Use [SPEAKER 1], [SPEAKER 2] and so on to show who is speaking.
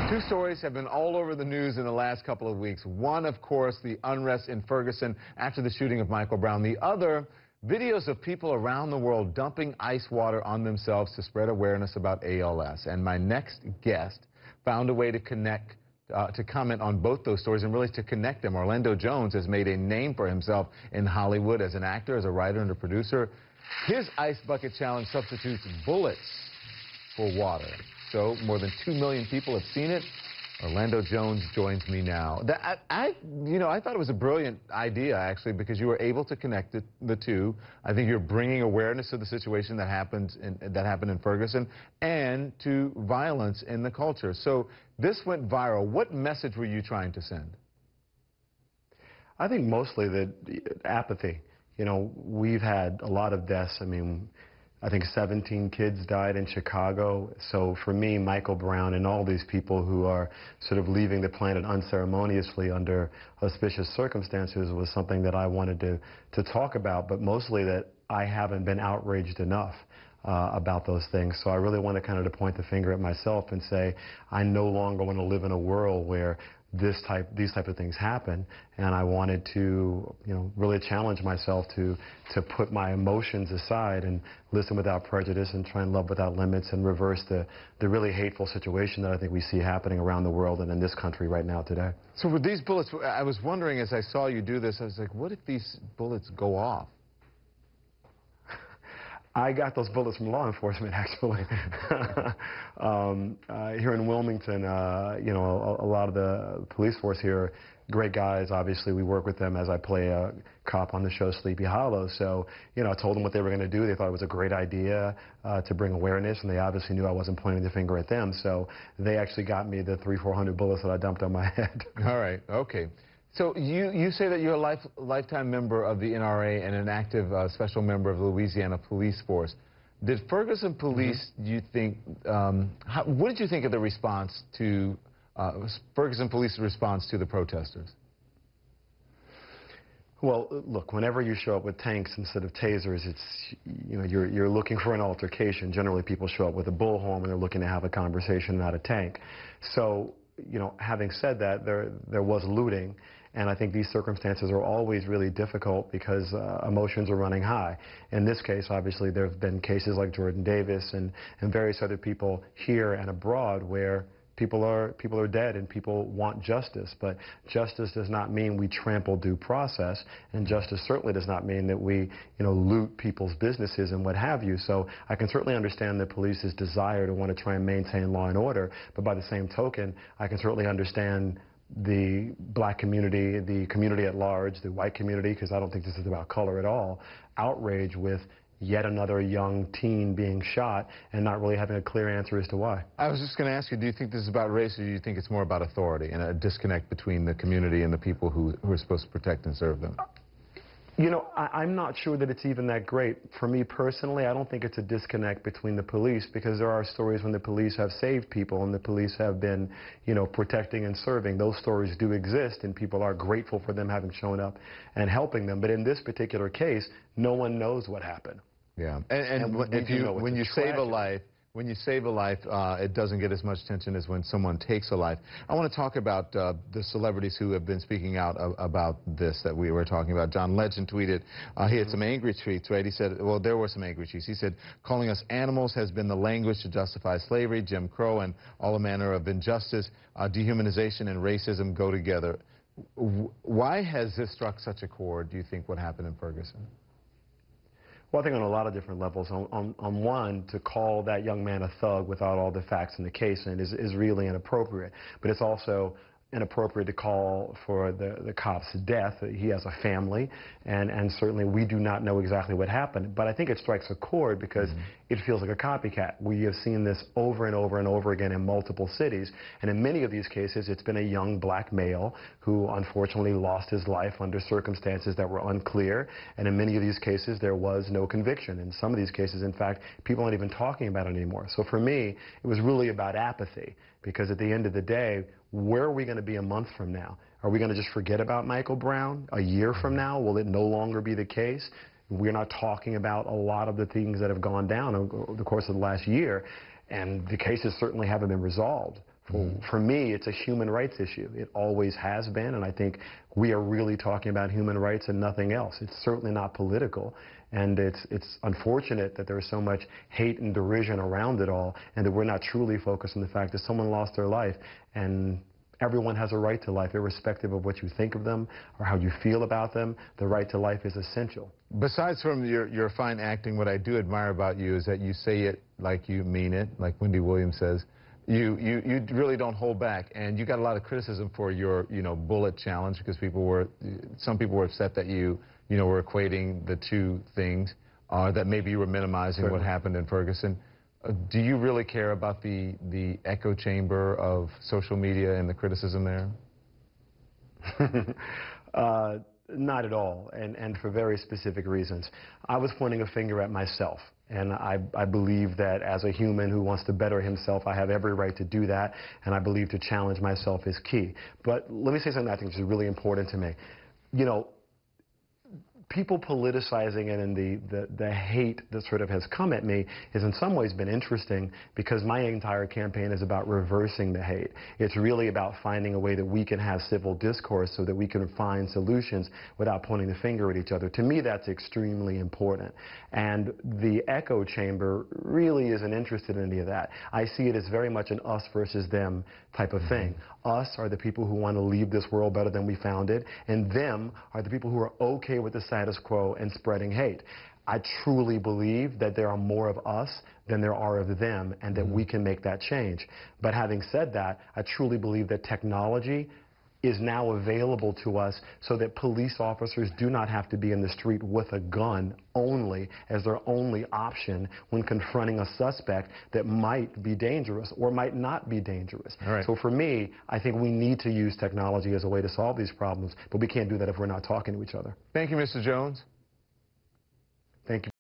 [SPEAKER 1] Two stories have been all over the news in the last couple of weeks. One, of course, the unrest in Ferguson after the shooting of Michael Brown. The other, videos of people around the world dumping ice water on themselves to spread awareness about ALS. And my next guest found a way to comment on both those stories and really to connect them. Orlando Jones has made a name for himself in Hollywood as an actor, as a writer, and a producer. His Ice Bucket Challenge substitutes bullets for water. So more than 2 million people have seen it. Orlando Jones joins me now. I thought it was a brilliant idea, actually, because you were able to connect the two. I think you're bringing awareness to the situation that happened in Ferguson and to violence in the culture. So this went viral. What message were you trying to send?
[SPEAKER 2] I think mostly the apathy. You know, we've had a lot of deaths. I think 17 kids died in Chicago. So for me, Michael Brown and all these people who are sort of leaving the planet unceremoniously under auspicious circumstances was something that I wanted to talk about, but mostly that I haven't been outraged enough about those things. So I really want to kind of point the finger at myself and say, I no longer want to live in a world where these type of things happen, and I wanted to, really challenge myself to put my emotions aside and listen without prejudice and try and love without limits and reverse the really hateful situation that I think we see happening around the world and in this country right now today.
[SPEAKER 1] So with these bullets, I was wondering as I saw you do this, I was like, what if these bullets go off?
[SPEAKER 2] I got those bullets from law enforcement, actually. Here in Wilmington, a lot of the police force here, great guys. Obviously, we work with them as I play a cop on the show Sleepy Hollow. So, I told them what they were going to do. They thought it was a great idea to bring awareness, and they obviously knew I wasn't pointing the finger at them. So they actually got me the 300-400 bullets that I dumped on my head.
[SPEAKER 1] All right. Okay. So you say that you're a lifetime member of the NRA and an active special member of the Louisiana Police Force. Did Ferguson Police, you think, what did you think of the response to, Ferguson Police's response to the protesters?
[SPEAKER 2] Well, look, whenever you show up with tanks instead of tasers, you're looking for an altercation. Generally, people show up with a bullhorn when they're looking to have a conversation, not a tank. So, having said that, there was looting. And I think these circumstances are always really difficult because emotions are running high. In this case, obviously, there have been cases like Jordan Davis and various other people here and abroad where people are dead and people want justice. But justice does not mean we trample due process, and justice certainly does not mean that we, loot people's businesses and what have you. So I can certainly understand the police's desire to want to try and maintain law and order, but by the same token, I can certainly understand the black community, the community at large, the white community, because I don't think this is about color at all, outrage with yet another young teen being shot and not really having a clear answer as to why.
[SPEAKER 1] I was just going to ask you, do you think this is about race, or do you think it's more about authority and a disconnect between the community and the people who are supposed to protect and serve them?
[SPEAKER 2] I'm not sure that it's even that great. For me personally, I don't think it's a disconnect between the police, because there are stories when the police have saved people and the police have been, protecting and serving. Those stories do exist, and people are grateful for them having shown up and helping them. But in this particular case, no one knows what happened.
[SPEAKER 1] Yeah, and when you save a life, it doesn't get as much attention as when someone takes a life. I want to talk about the celebrities who have been speaking out about this that we were talking about. John Legend tweeted, he had some angry tweets, right? He said, well, there were some angry tweets. He said, calling us animals has been the language to justify slavery, Jim Crow, and all manner of injustice. Dehumanization and racism go together. Why has this struck such a chord, do you think, what happened in Ferguson?
[SPEAKER 2] Well, I think on a lot of different levels. On one, to call that young man a thug without all the facts in the case is really inappropriate. But it's also inappropriate to call for the cop's death. He has a family, and certainly we do not know exactly what happened. But I think it strikes a chord because it feels like a copycat. We have seen this over and over and over again in multiple cities, and in many of these cases it's been a young black male who unfortunately lost his life under circumstances that were unclear, and in many of these cases there was no conviction. In some of these cases, in fact, people aren't even talking about it anymore. So for me, it was really about apathy, because at the end of the day, where are we going to be a month from now? Are we going to just forget about Michael Brown? A year from now, will it no longer be the case? We're not talking about a lot of the things that have gone down over the course of the last year, and the cases certainly haven't been resolved For me, it's a human rights issue. It always has been, and I think we are really talking about human rights and nothing else. It's certainly not political, and it's unfortunate that there's so much hate and derision around it all, and that we're not truly focused on the fact that someone lost their life, and everyone has a right to life, irrespective of what you think of them or how you feel about them. The right to life is essential.
[SPEAKER 1] Besides from your fine acting, what I do admire about you is that you say it like you mean it, like Wendy Williams says. You really don't hold back, and you got a lot of criticism for your bullet challenge, because some people were upset that you were equating the two things, that maybe you were minimizing what happened in Ferguson. Do you really care about the echo chamber of social media and the criticism there?
[SPEAKER 2] Not at all, and for very specific reasons. I was pointing a finger at myself, and I believe that as a human who wants to better himself, I have every right to do that, and I believe to challenge myself is key. But let me say something I think is really important to me. People politicizing it and the hate that sort of has come at me has in some ways been interesting, because my entire campaign is about reversing the hate. It's really about finding a way that we can have civil discourse so that we can find solutions without pointing the finger at each other. To me, that's extremely important. And the echo chamber really isn't interested in any of that. I see it as very much an us versus them type of thing. Us are the people who want to leave this world better than we found it, and them are the people who are okay with the status quo and spreading hate. I truly believe that there are more of us than there are of them, and that we can make that change. But having said that, I truly believe that technology is now available to us so that police officers do not have to be in the street with a gun only as their only option when confronting a suspect that might be dangerous or might not be dangerous.
[SPEAKER 1] All right.
[SPEAKER 2] So for me, I think we need to use technology as a way to solve these problems, but we can't do that if we're not talking to each other.
[SPEAKER 1] Thank you, Mr. Jones.
[SPEAKER 2] Thank you.